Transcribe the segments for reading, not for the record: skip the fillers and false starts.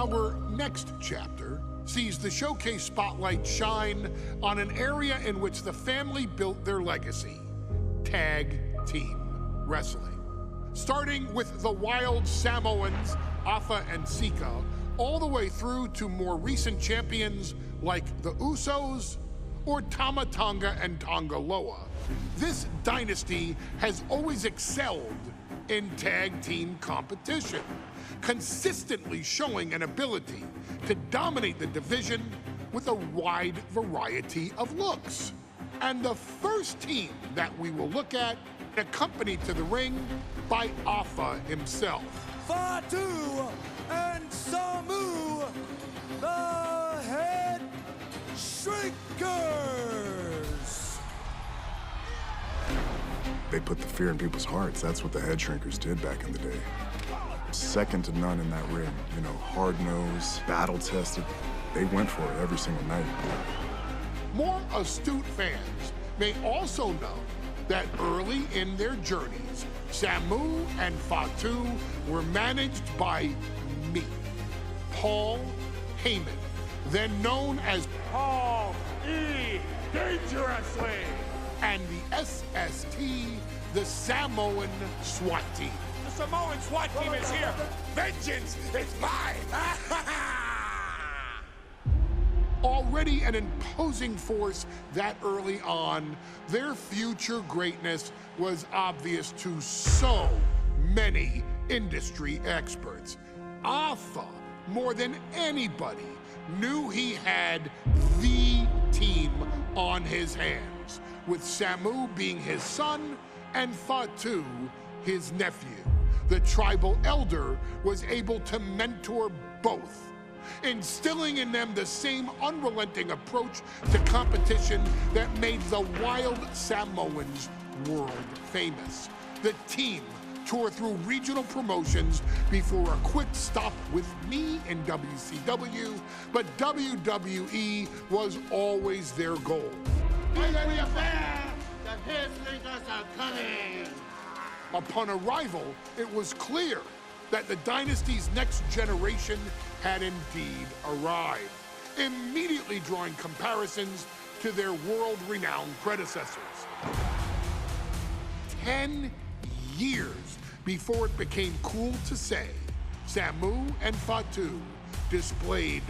Our next chapter sees the showcase spotlight shine on an area in which the family built their legacy: tag team wrestling. Starting with the wild Samoans, Afa and Sika, all the way through to more recent champions like the Usos or Tama Tonga and Tongaloa. This dynasty has always excelled in tag team competition, consistently showing an ability to dominate the division with a wide variety of looks. And the first team that we will look at, accompanied to the ring by Afa himself. Fatu and Samu, the Head Shrinkers. They put the fear in people's hearts. That's what the Head Shrinkers did back in the day. Second to none in that ring. You know, hard-nosed, battle-tested. They went for it every single night. More astute fans may also know that early in their journeys, Samu and Fatu were managed by me, Paul Heyman, then known as Paul E. Dangerously, and the SST, the Samoan SWAT team. The Samoan SWAT team is here. Vengeance is mine. Already an imposing force that early on, their future greatness was obvious to so many industry experts. Afa, more than anybody, knew he had the team on his hands, with Samu being his son and Fatu his nephew. The tribal elder was able to mentor both, instilling in them the same unrelenting approach to competition that made the wild Samoans world famous. The team toured through regional promotions before a quick stop with me in WCW, but WWE was always their goal. Upon arrival, it was clear that the dynasty's next generation had indeed arrived, immediately drawing comparisons to their world-renowned predecessors. 10 years before it became cool to say, Samu and Fatu displayed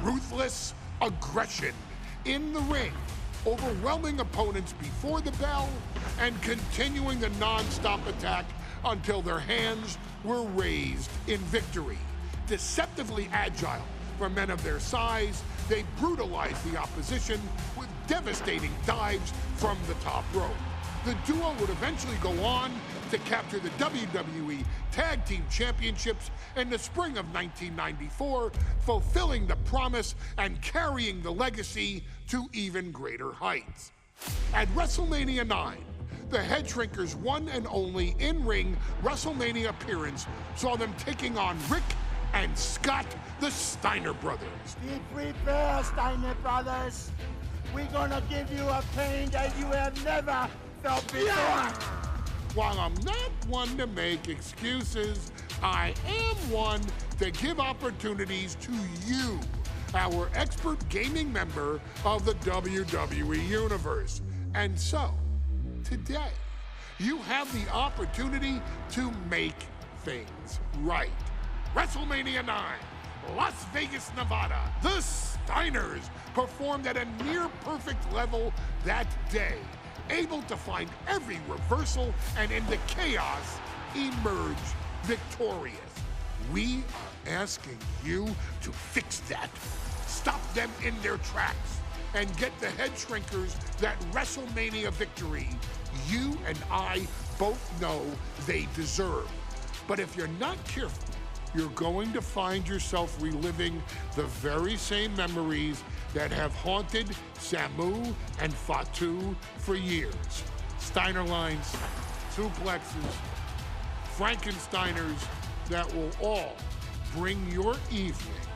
ruthless aggression in the ring, overwhelming opponents before the bell and continuing the non-stop attack until their hands were raised in victory. Deceptively agile for men of their size, they brutalized the opposition with devastating dives from the top rope. The duo would eventually go on to capture the WWE Tag Team Championships in the spring of 1994, fulfilling the promise and carrying the legacy to even greater heights. At WrestleMania 9, the Head Shrinkers' one and only in-ring WrestleMania appearance saw them taking on Rick and Scott, the Steiner Brothers. Be prepared, Steiner Brothers. We're gonna give you a pain that you have never felt before. While I'm not one to make excuses, I am one to give opportunities to you, our expert gaming member of the WWE Universe. And so, today, you have the opportunity to make things right. WrestleMania 9, Las Vegas, Nevada. The Steiners performed at a near-perfect level that day, able to find every reversal and in the chaos, emerge victorious. We are asking you to fix that. Stop them in their tracks and get the Head Shrinkers that WrestleMania victory you and I both know they deserve. But if you're not careful, you're going to find yourself reliving the very same memories that have haunted Samu and Fatu for years. Steiner lines, suplexes, Frankensteiners that will all bring your evening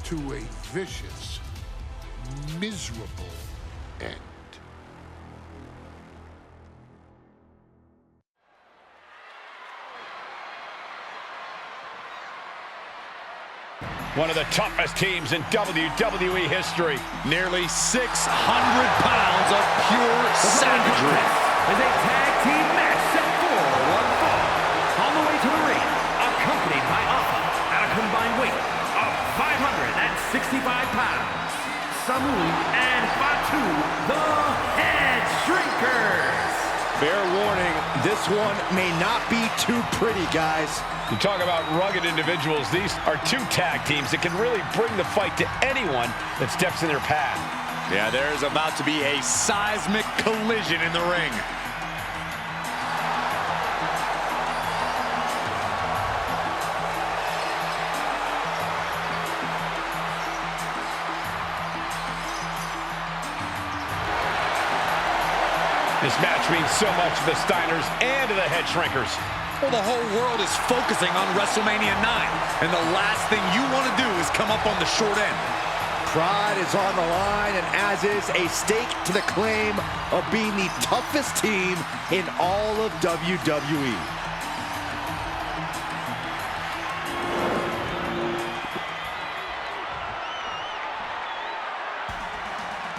to a vicious, miserable end. One of the toughest teams in WWE history. Nearly 600 pounds of pure savagery. Is a tag team match set for one fall. On the way to the ring, accompanied by Aapke at a combined weight of 565 pounds. Samu and Fatu, the Head Shrinkers. Fair warning, this one may not be too pretty, guys. You talk about rugged individuals. These are two tag teams that can really bring the fight to anyone that steps in their path. Yeah, there's about to be a seismic collision in the ring. This match means so much to the Steiners and to the Head Shrinkers. Well, the whole world is focusing on WrestleMania 9, and the last thing you want to do is come up on the short end. Pride is on the line, and as is a stake to the claim of being the toughest team in all of WWE.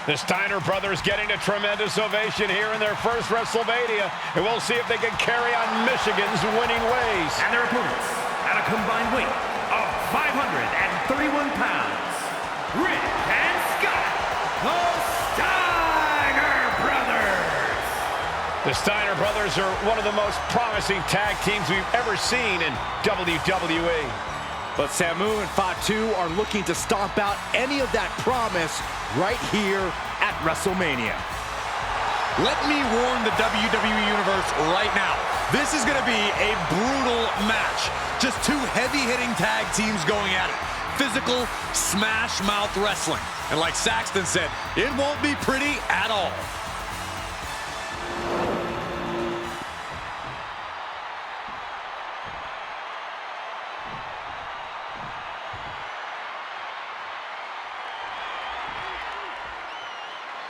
The Steiner Brothers getting a tremendous ovation here in their first WrestleMania, and we'll see if they can carry on Michigan's winning ways. And their opponents at a combined weight of 531 pounds, Rick and Scott, the Steiner Brothers. The Steiner Brothers are one of the most promising tag teams we've ever seen in WWE. But Samu and Fatu are looking to stomp out any of that promise right here at WrestleMania. Let me warn the WWE Universe right now. This is going to be a brutal match. Just two heavy-hitting tag teams going at it. Physical, smash-mouth wrestling. And like Saxton said, it won't be pretty at all.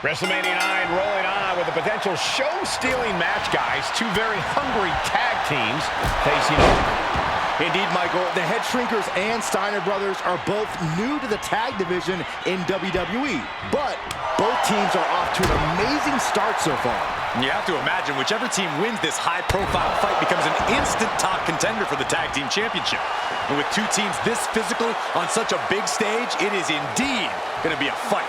WrestleMania 9 rolling on with a potential show-stealing match, guys. Two very hungry tag teams facing off. Indeed, Michael, the Head Shrinkers and Steiner Brothers are both new to the tag division in WWE, but both teams are off to an amazing start so far. You have to imagine whichever team wins this high-profile fight becomes an instant top contender for the tag team championship. And with two teams this physical on such a big stage, it is indeed going to be a fight.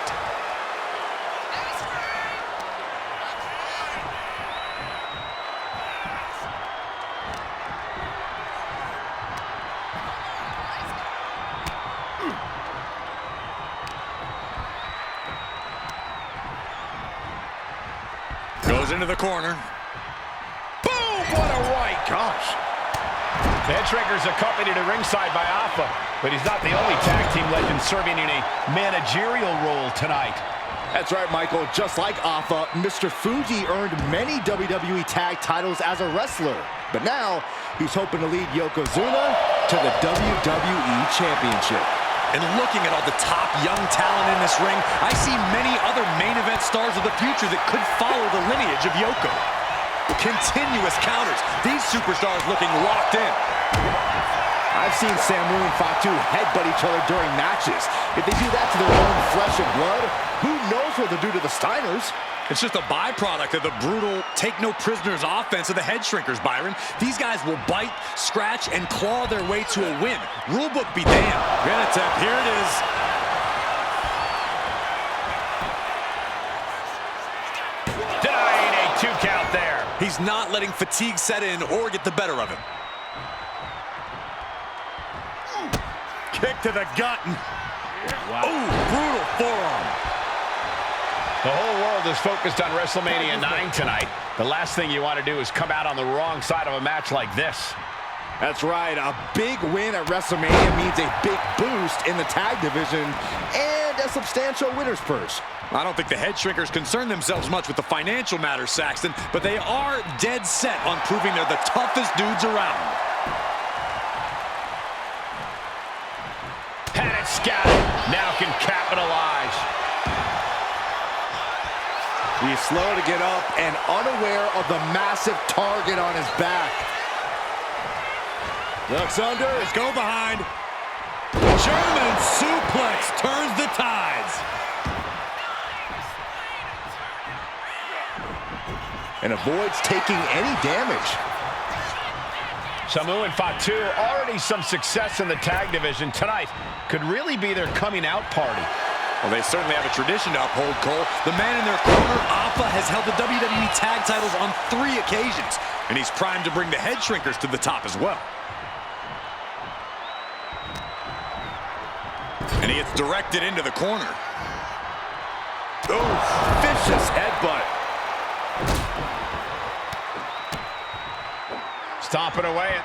Goes into the corner. Boom! What a right. Gosh. The Head Shrinkers accompanied to ringside by Aapke, but he's not the only tag team legend serving in a managerial role tonight. That's right, Michael. Just like Aapke, Mr. Fuji earned many WWE tag titles as a wrestler. But now, he's hoping to lead Yokozuna to the WWE Championship. And looking at all the top young talent in this ring, I see many other main event stars of the future that could follow the lineage of Yoko. Continuous counters. These superstars looking locked in. I've seen Samu and Fatu headbutt each other during matches. If they do that to their own flesh and blood, who knows what they'll do to the Steiners? It's just a byproduct of the brutal take-no-prisoners offense of the Head Shrinkers, Byron. These guys will bite, scratch, and claw their way to a win. Rulebook be damned. Great attempt. Here it is. Denying a 2 count there. He's not letting fatigue set in or get the better of him. Kick to the gut. Wow. Ooh, brutal forearm. The whole world is focused on WrestleMania 9 tonight. The last thing you want to do is come out on the wrong side of a match like this. That's right. A big win at WrestleMania means a big boost in the tag division and a substantial winner's purse. I don't think the Head Shrinkers concern themselves much with the financial matters, Saxton, but they are dead set on proving they're the toughest dudes around. Had it scouted. Now can capitalize. He's slow to get up and unaware of the massive target on his back. Looks under. Let's go behind. German Riptides. And avoids taking any damage. Samu and Fatu, already some success in the tag division. Tonight could really be their coming out party. Well, they certainly have a tradition to uphold, Cole. The man in their corner, Aapke, has held the WWE tag titles on 3 occasions, and he's primed to bring the head shrinkers to the top as well. And he gets directed into the corner. Oh, vicious headbutt. Stomping away.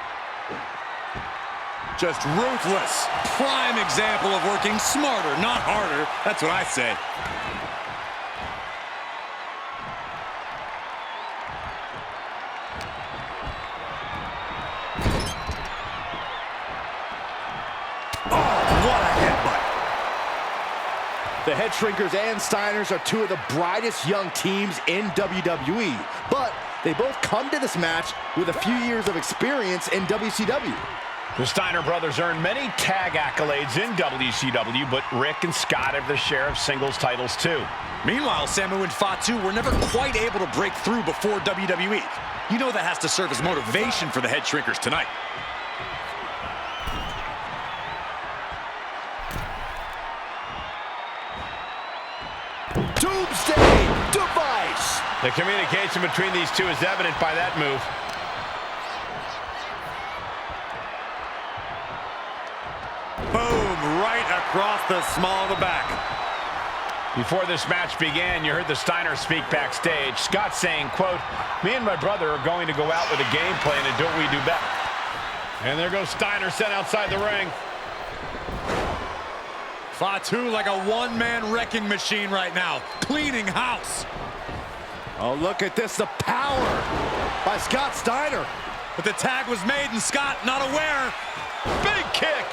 Just ruthless. Prime example of working smarter, not harder. That's what I say. Oh, what a headbutt. The Head Shrinkers and Steiners are 2 of the brightest young teams in WWE, but they both come to this match with a few years of experience in WCW. The Steiner Brothers earned many tag accolades in WCW, but Rick and Scott have their share of singles titles too. Meanwhile, Samu and Fatu were never quite able to break through before WWE. You know that has to serve as motivation for the Head Shrinkers tonight. Doomsday device. The communication between these two is evident by that move. Boom, right across the small of the back. Before this match began, you heard the Steiners speak backstage. Scott saying, quote, "Me and my brother are going to go out with a game plan and do what we do best." And there goes Steiner sent outside the ring. Fatu like a one-man wrecking machine right now, cleaning house. Oh, look at this, the power by Scott Steiner. But the tag was made and Scott not aware. Big kick.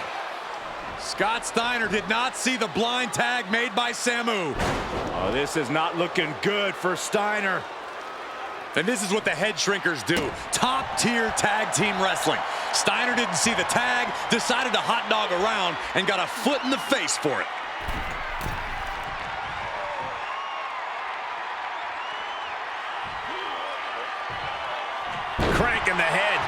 Scott Steiner did not see the blind tag made by Samu. Oh, this is not looking good for Steiner. And this is what the Head Shrinkers do. Top-tier tag team wrestling. Steiner didn't see the tag, decided to hot dog around, and got a foot in the face for it. Crank in the head.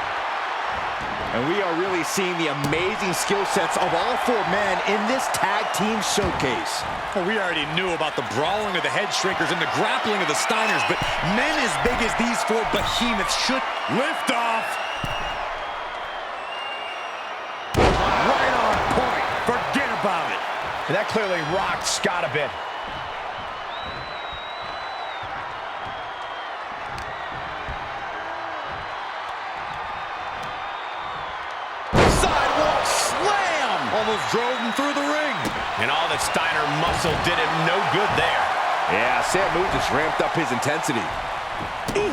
And we are really seeing the amazing skill sets of all 4 men in this tag team showcase. Well, we already knew about the brawling of the Head Shrinkers and the grappling of the Steiners, but men as big as these 4 behemoths should lift off. Right on point. Forget about it. And that clearly rocked Scott a bit. Sidewalk slam! Almost drove him through the ring. And all that Steiner muscle did him no good there. Yeah, Samu just ramped up his intensity. Ooh.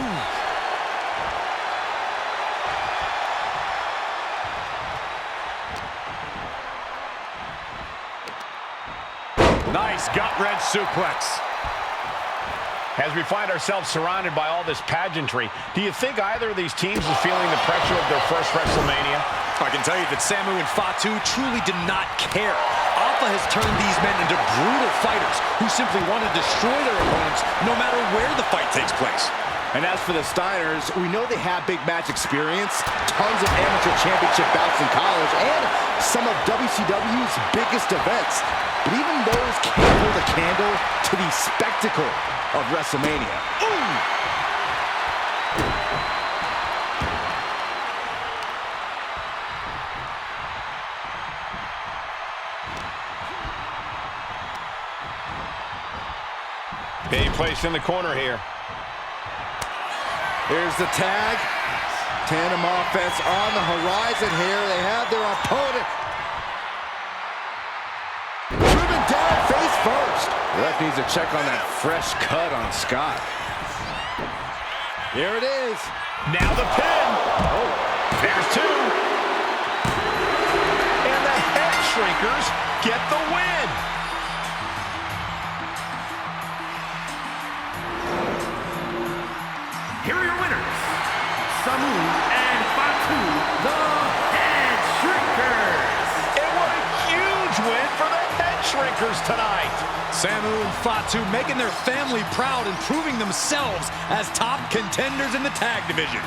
Nice gut-wrench suplex. As we find ourselves surrounded by all this pageantry, do you think either of these teams is feeling the pressure of their first WrestleMania? I can tell you that Samu and Fatu truly did not care. Aapke has turned these men into brutal fighters who simply want to destroy their opponents no matter where the fight takes place. And as for the Steiners, we know they have big match experience, tons of amateur championship bouts in college, and some of WCW's biggest events. But even those can't hold a candle to the spectacle of WrestleMania. Ooh! Being placed in the corner here. Here's the tag. Tandem offense on the horizon here. They have their opponent driven down face first. The ref needs to check on that fresh cut on Scott. Here it is. Now the pin. Oh, there's 2. And the Head Shrinkers get the win. Here are your winners, Samu and Fatu, the Head Shrinkers. And what a huge win for the Head shrinkers tonight. Samu and Fatu making their family proud and proving themselves as top contenders in the tag division.